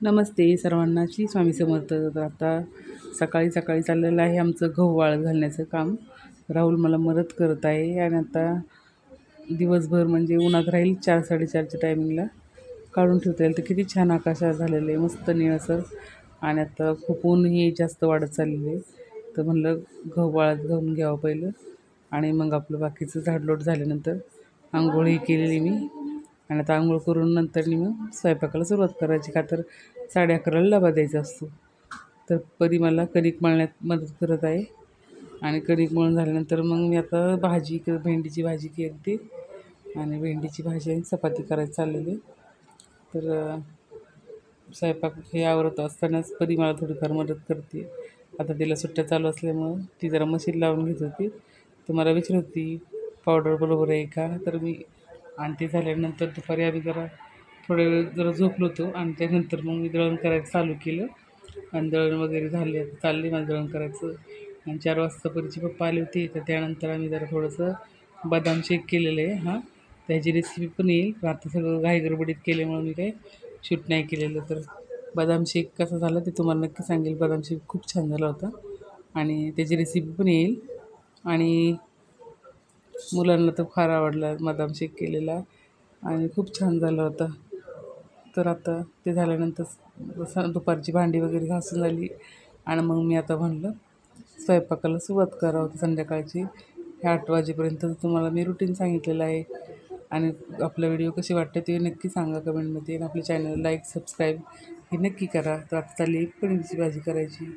नमस्ते सर्वांना, श्री स्वामी समर्थ. तर आता सकाळी सकाळी चाललेलं आहे आमचं गहू वाळत घालण्याचं काम. राहुल मला मदत करत आहे आणि आता दिवसभर म्हणजे उन्हात राहील 4-4:30च्या टायमिंगला काढून ठेवता येईल. तर किती छान आकाश झालेलं आहे, मस्त निळसर. आणि आता खूप ऊनही जास्त वाढत चाललेलं आहे. तर म्हणलं गहू वाळत घालून घ्यावं पहिलं आणि मग आपलं बाकीचं झाडलोट झाल्यानंतर आंघोळही केलेली मी. आणि आता आंघोळ करून नंतर मग स्वयंपाकाला सुरुवात करायची, का तर 11:30ला डबा द्यायचा असतो. तर परी मला कणिक मळण्यात मदत करत आहे आणि कणिक मळून झाल्यानंतर मग मी आता भेंडीची भाजी केली आणि भेंडीची भाजी आणि चपाती करायची चाललेली. तर स्वयंपाक हे आवरत असतानाच परी मला थोडीफार मदत करते. आता तिला सुट्ट्या चालू असल्यामुळं ती जरा मशीन लावून घेत होती. तर मला विचारत होती पावडर बरोबर आहे का. तर मी आणि ते झाल्यानंतर दुपारी आम्ही थोड्या वेळ झोपलो होतो आणि त्यानंतर मग मी दळण करायचं चालू केलं आणि दळण वगैरे चालले माझं दळण करायचं. आणि 4 वाजता परीचे पप्पा आले होते. तर त्यानंतर आम्ही जरा थोडंसं बदाम शेक केलेलं आहे. त्याची रेसिपी पण येईल, पण आता सगळं घाईगडबडीत केल्यामुळं मी काही शूट नाही केलेलं. तर बदाम शेक कसा झाला ते तुम्हाला नक्की सांगेल. बदाम शेक खूप छान झाला होता आणि त्याची रेसिपी पण येईल. आणि मुलांना तर फार आवडला बदाम शेक केलेला आणि खूप छान झाला होता. तर आता ते झाल्यानंतर दुपारची भांडी वगैरे घासून झाली आणि मग मी आता म्हणलं स्वयंपाकाला सुरुवात करावं. तर संध्याकाळची 8 वाजेपर्यंत तुम्हाला मी रुटीन सांगितलेलं आहे. आणि आपला व्हिडिओ कसे वाटते ते नक्की सांगा कमेंटमध्ये. आणि आपल्या चॅनल लाईक सबस्क्राईब हे नक्की करा. तर आता चालली पनीरची भाजी करायची.